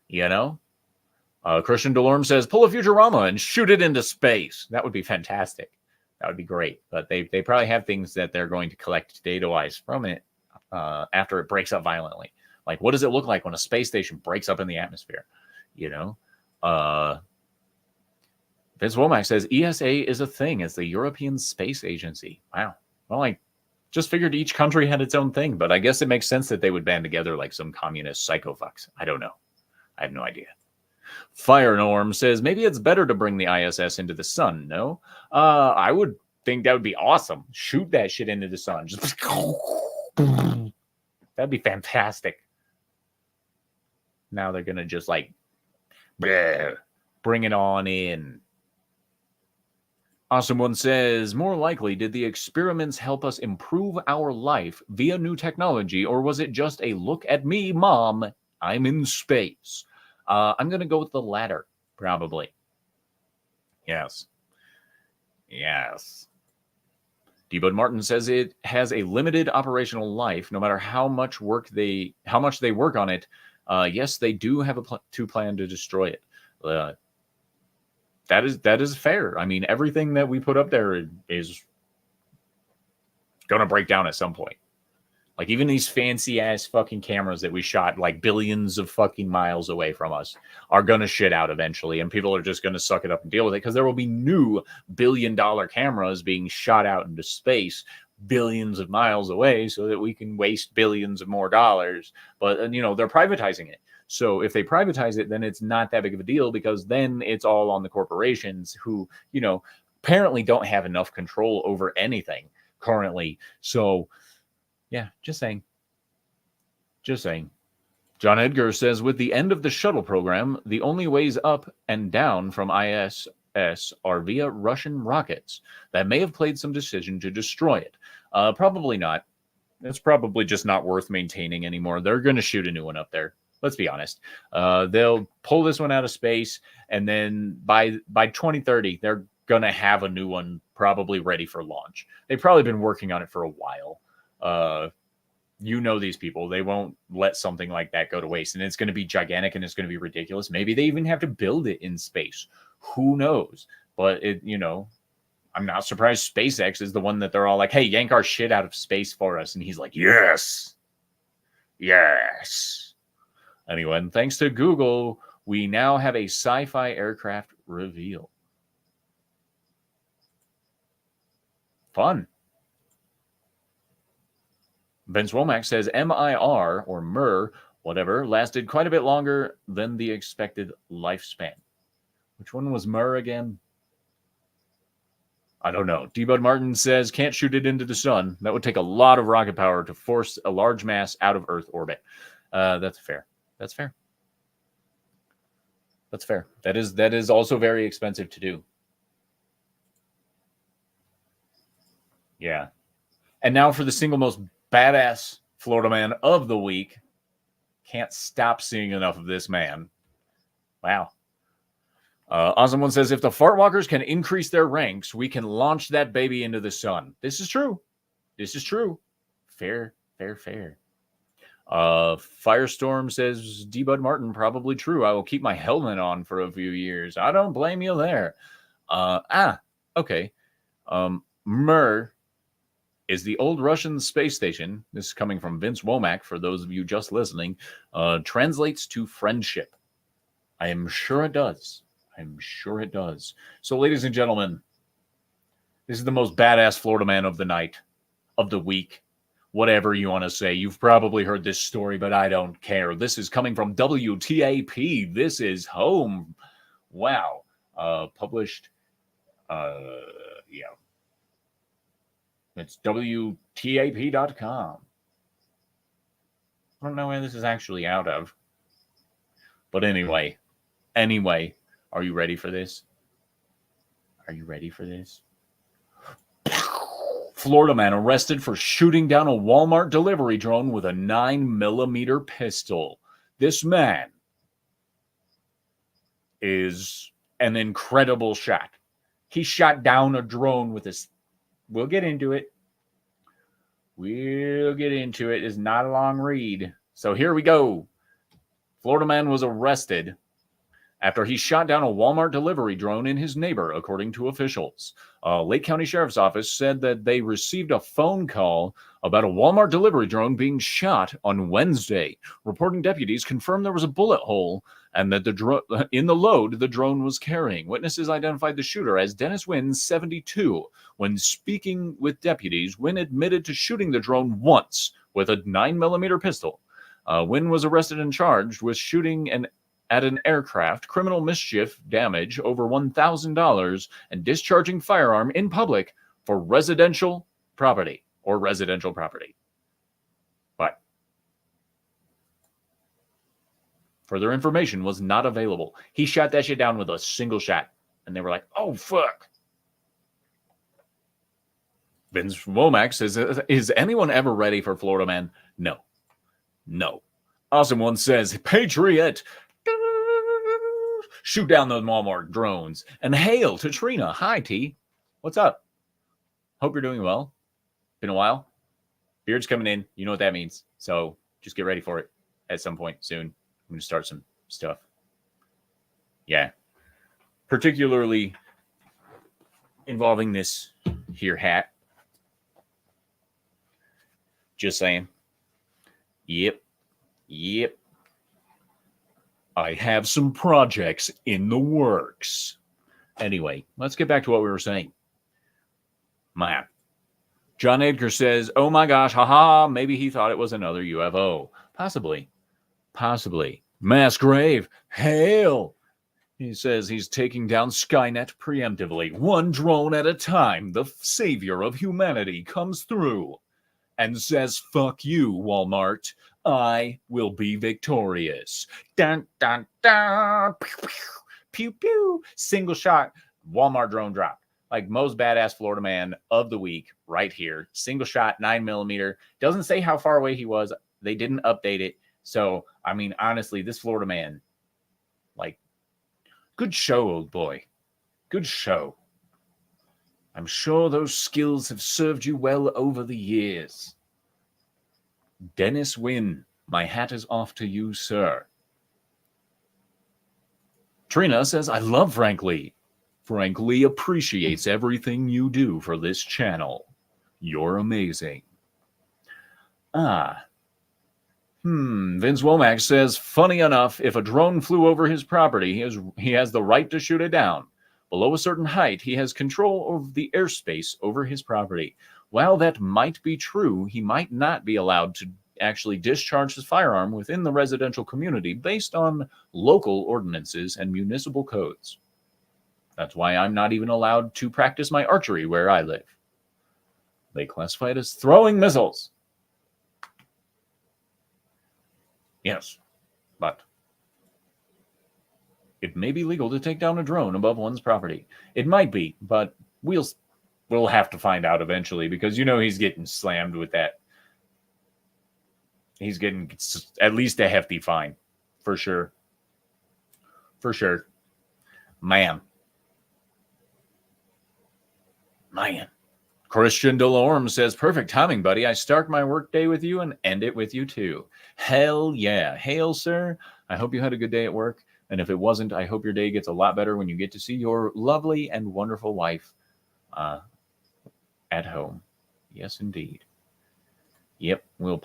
Christian Delorme says, pull a Futurama and shoot it into space. That would be fantastic. That would be great. But they probably have things that they're going to collect data-wise from it after it breaks up violently. Like, what does it look like when a space station breaks up in the atmosphere? Vince Womack says, ESA is a thing. It's the European Space Agency. Wow. Well, I just figured each country had its own thing, but I guess it makes sense that they would band together like some communist psychofucks. I don't know. I have no idea. Fire Norm says, maybe it's better to bring the ISS into the sun, no? I would think that would be awesome. Shoot that shit into the sun. Just that'd be fantastic. Now they're going to just like bring it on in. Awesome One says, more likely, did the experiments help us improve our life via new technology, or was it just a look at me, Mom, I'm in space? I'm going to go with the latter, probably. Yes. D-Bud Martin says it has a limited operational life, no matter how much they work on it. Yes, they do have to plan to destroy it. That is fair. I mean, everything that we put up there is going to break down at some point. Like even these fancy ass fucking cameras that we shot like billions of fucking miles away from us are going to shit out eventually. And people are just going to suck it up and deal with it because there will be new billion-dollar cameras being shot out into space billions of miles away so that we can waste billions of more dollars. But, they're privatizing it. So if they privatize it, then it's not that big of a deal because then it's all on the corporations who, apparently don't have enough control over anything currently. So, yeah, just saying. John Edgar says, with the end of the shuttle program, the only ways up and down from ISS are via Russian rockets. That may have played some decision to destroy it. Probably not. It's probably just not worth maintaining anymore. They're going to shoot a new one up there. Let's be honest. They'll pull this one out of space, and then by 2030, they're going to have a new one probably ready for launch. They've probably been working on it for a while. These people, they won't let something like that go to waste, and it's going to be gigantic and it's going to be ridiculous. Maybe they even have to build it in space. Who knows? But I'm not surprised SpaceX is the one that they're all like, hey, yank our shit out of space for us. And he's like, yes. Anyway, and thanks to Google, we now have a sci-fi aircraft reveal. Fun. Vince Womack says MIR, or MIR, whatever, lasted quite a bit longer than the expected lifespan. Which one was MIR again? I don't know. D-Bud Martin says, can't shoot it into the sun. That would take a lot of rocket power to force a large mass out of Earth orbit. That's fair. That's fair. That is also very expensive to do. Yeah. And now for the single most badass Florida man of the week. Can't stop seeing enough of this man. Wow. Awesome One says, if the fart walkers can increase their ranks, we can launch that baby into the sun. This is true. Fair. Firestorm says, D-Bud Martin, probably true. I will keep my helmet on for a few years. I don't blame you there. Okay. Mir is the old Russian space station. This is coming from Vince Womack, for those of you just listening. Translates to friendship. I am sure it does. So, ladies and gentlemen, this is the most badass Florida man of the night, of the week, whatever you want to say. You've probably heard this story, but I don't care. This is coming from WTAP. This is home. Wow. Published. It's WTAP.com. I don't know where this is actually out of. But anyway, are you ready for this? Are you ready for this? Florida man arrested for shooting down a Walmart delivery drone with a 9mm pistol. This man is an incredible shot. He shot down a drone with his... We'll get into it. It's not a long read. So here we go. Florida man was arrested after he shot down a Walmart delivery drone in his neighbor, according to officials. Lake County Sheriff's Office said that they received a phone call about a Walmart delivery drone being shot on Wednesday. Reporting deputies confirmed there was a bullet hole and that in the load the drone was carrying. Witnesses identified the shooter as Dennis Wynn, 72. When speaking with deputies, Wynn admitted to shooting the drone once with a 9mm pistol. Wynn was arrested and charged with shooting at an aircraft, criminal mischief damage over $1,000, and discharging firearm in public for residential property. But further information was not available. He shot that shit down with a single shot, and they were like, oh, fuck. Vince Womack says, is anyone ever ready for Florida man? No. Awesome One says, Patriot, shoot down those Walmart drones. And hail to Trina. Hi, T. What's up? Hope you're doing well. Been a while. Beard's coming in. You know what that means. So just get ready for it at some point soon. I'm going to start some stuff. Yeah. Particularly involving this here hat. Just saying. Yep. I have some projects in the works. Anyway, let's get back to what we were saying. Man. John Edgar says, oh my gosh, haha, maybe he thought it was another UFO. Possibly. Mass Grave, hail. He says he's taking down Skynet preemptively. One drone at a time. The savior of humanity comes through and says, fuck you, Walmart. I will be victorious. Dun, dun, dun. Pew, pew, pew, pew. Single shot. Walmart drone drop. Like most badass Florida man of the week right here. Single shot, 9mm. Doesn't say how far away he was. They didn't update it. So, I mean, honestly, this Florida man, like, good show, old boy. Good show. I'm sure those skills have served you well over the years. Dennis Wynn, my hat is off to you, sir. Trina says, I love Frank Lee. Frank Lee appreciates everything you do for this channel. You're amazing. Vince Womack says, funny enough, if a drone flew over his property, he has the right to shoot it down. Below a certain height, he has control over the airspace over his property. While that might be true, he might not be allowed to actually discharge his firearm within the residential community based on local ordinances and municipal codes. That's why I'm not even allowed to practice my archery where I live. They classify it as throwing missiles. Yes, but it may be legal to take down a drone above one's property. It might be, but we'll have to find out eventually because you know he's getting slammed with that. He's getting at least a hefty fine, for sure. Man. Christian Delorme says, perfect timing, buddy. I start my workday with you and end it with you too. Hell yeah. Hail, sir. I hope you had a good day at work. And if it wasn't, I hope your day gets a lot better when you get to see your lovely and wonderful wife at home. Yes, indeed. Yep, we'll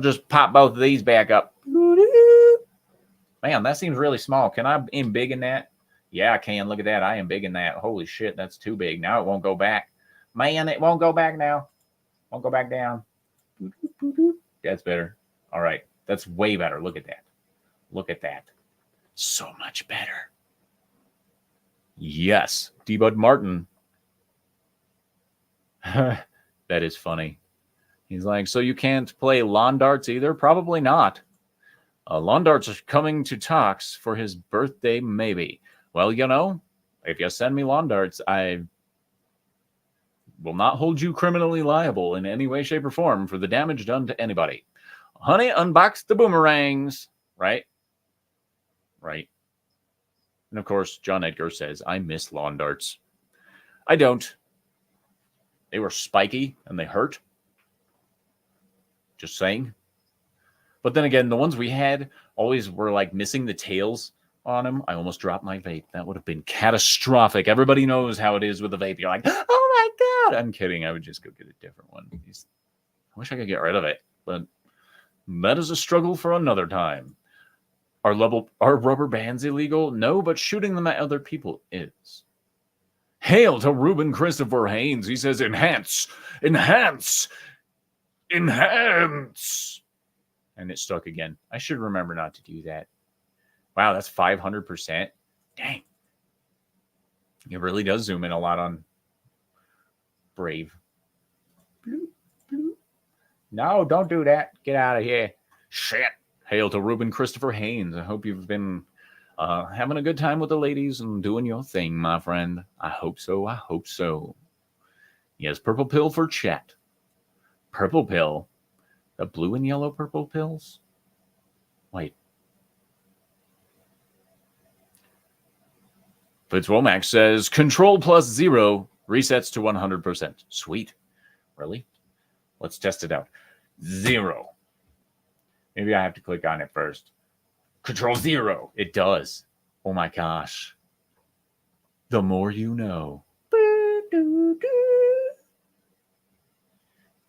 just pop both of these back up. Man, that seems really small. Can I embiggen that? Yeah, I can. Look at that. I am big in that. Holy shit, that's too big. Now it won't go back. Man, it won't go back now. Won't go back down. That's better. All right. That's way better. Look at that. So much better. Yes. D-Bud Martin. That is funny. He's like, so you can't play lawn darts either? Probably not. Lawn darts are coming to Tox for his birthday, maybe. Well, you know, if you send me lawn darts, I will not hold you criminally liable in any way, shape, or form for the damage done to anybody. Honey, unbox the boomerangs. Right? Right. And of course, John Edgar says, I miss lawn darts. I don't. They were spiky and they hurt. Just saying. But then again, the ones we had always were like missing the tails on them. I almost dropped my vape. That would have been catastrophic. Everybody knows how it is with a vape. You're like, oh my God. I'm kidding. I would just go get a different one. I wish I could get rid of it. But that is a struggle for another time. Are rubber bands illegal? No, but shooting them at other people is. Hail to Ruben Christopher Haynes. He says, enhance, enhance, enhance. And it stuck again. I should remember not to do that. Wow, that's 500%. Dang. It really does zoom in a lot on Brave. No, don't do that. Get out of here. Shit. Hail to Ruben Christopher Haynes. I hope you've been having a good time with the ladies and doing your thing, my friend. I hope so. I hope so. Yes, purple pill for chat. Purple pill. The blue and yellow purple pills? Wait. Fitzwomack says, Control plus 0 resets to 100%. Sweet. Really? Let's test it out. 0. Maybe I have to click on it first. Control 0. It does. Oh my gosh. The more you know.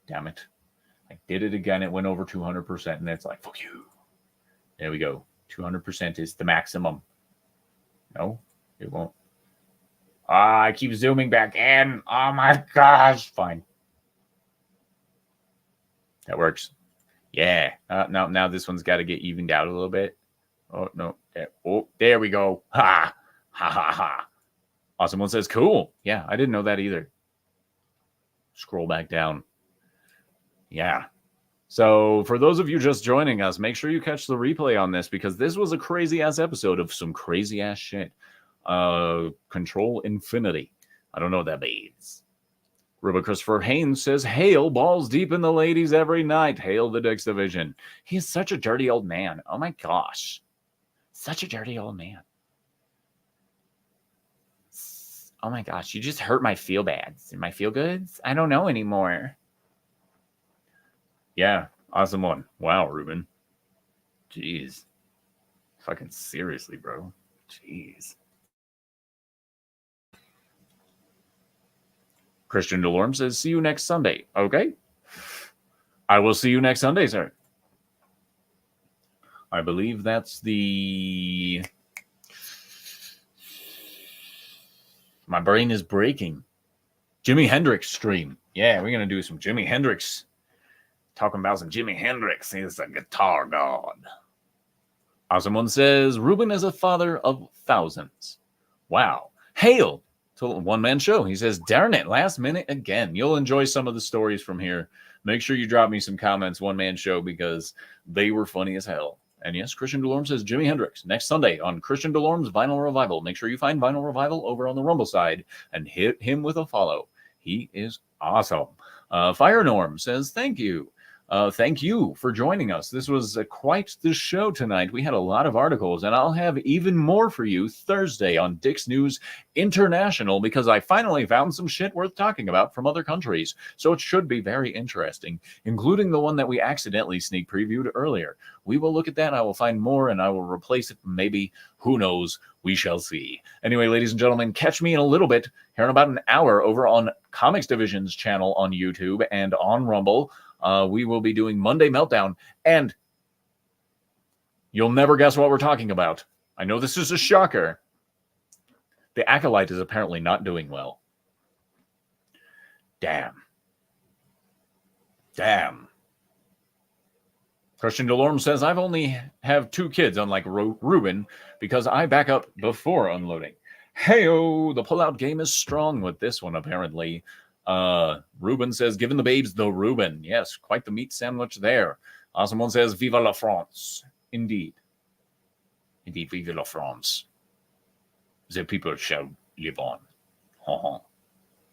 Damn it. I did it again. It went over 200%, and it's like, fuck you. There we go. 200% is the maximum. No, it won't. I keep zooming back in. Oh my gosh. Fine. That works. Yeah. Now this one's got to get evened out a little bit. Oh, no. There we go. Ha. Ha, ha, ha. Awesome one says, cool. Yeah, I didn't know that either. Scroll back down. Yeah. So for those of you just joining us, make sure you catch the replay on this because this was a crazy-ass episode of some crazy-ass shit. Control Infinity. I don't know what that means. Ruben Christopher Haynes says, hail, balls deep in the ladies every night. Hail the Dix Division. He is such a dirty old man. Oh my gosh. Such a dirty old man. Oh my gosh, you just hurt my feel-bads. My feel-goods? I don't know anymore. Yeah, awesome one. Wow, Ruben. Jeez. Fucking seriously, bro. Jeez. Christian Delorme says, see you next Sunday. Okay. I will see you next Sunday, sir. I believe that's the... My brain is breaking. Jimi Hendrix stream. Yeah, we're going to do some Jimi Hendrix. Talking about some Jimi Hendrix. He's a guitar god. Awesome one says, Ruben is a father of thousands. Wow. Hail to a one-man show. He says, darn it, last minute again. You'll enjoy some of the stories from here. Make sure you drop me some comments, one-man show, because they were funny as hell. And yes, Christian Delorme says, Jimi Hendrix, next Sunday on Christian Delorme's Vinyl Revival. Make sure you find Vinyl Revival over on the Rumble side and hit him with a follow. He is awesome. Fire Norm says, thank you. Thank you for joining us. This was quite the show tonight. We had a lot of articles, and I'll have even more for you Thursday on Dix News International because I finally found some shit worth talking about from other countries. So it should be very interesting, including the one that we accidentally sneak previewed earlier. We will look at that. I will find more, and I will replace it. Maybe. Who knows? We shall see. Anyway, ladies and gentlemen, catch me in a little bit here in about an hour over on Comics Division's channel on YouTube and on Rumble. We will be doing Monday Meltdown, and you'll never guess what we're talking about. I know this is a shocker. The Acolyte is apparently not doing well. Damn. Christian Delorme says, I've only have 2 kids, unlike Ruben, because I back up before unloading. Hey-o, the pullout game is strong with this one, apparently. Ruben says, "Giving the babes the Reuben." Yes, quite the meat sandwich there. Awesome one says, "Viva la France." Indeed. Indeed, vive la France. The people shall live on.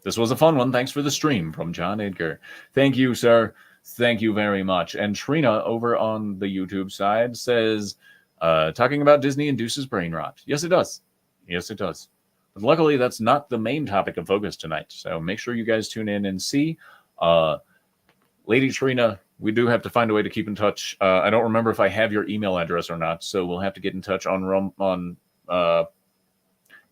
This was a fun one. Thanks for the stream from John Edgar. Thank you, sir. Thank you very much. And Trina over on the YouTube side says, talking about Disney induces brain rot. Yes, it does. Yes, it does. But luckily, that's not the main topic of focus tonight. So make sure you guys tune in and see. Lady Trina, we do have to find a way to keep in touch. I don't remember if I have your email address or not, so we'll have to get in touch on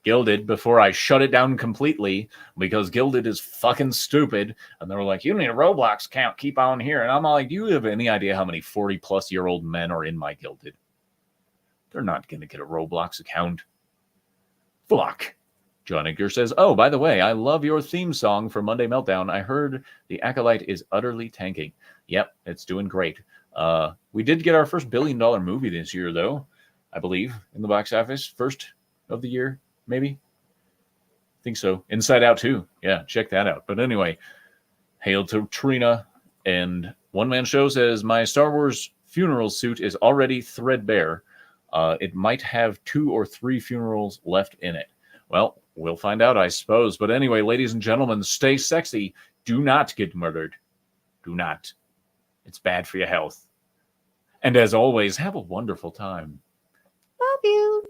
Gilded before I shut it down completely, because Gilded is fucking stupid. And they were like, "You need a Roblox account, keep on here." And I'm like, "Do you have any idea how many 40-plus-year-old men are in my Gilded? They're not going to get a Roblox account. Fuck." John Edgar says, "Oh, by the way, I love your theme song for Monday Meltdown. I heard The Acolyte is utterly tanking." Yep, it's doing great. We did get our first $1 billion movie this year, though, I believe, in the box office. First of the year, maybe? I think so. Inside Out 2. Yeah, check that out. But anyway, hail to Trina. And One Man Show says, "My Star Wars funeral suit is already threadbare. It might have 2 or 3 funerals left in it." Well, we'll find out, I suppose. But anyway, ladies and gentlemen, stay sexy. Do not get murdered. Do not. It's bad for your health. And as always, have a wonderful time.
Love you.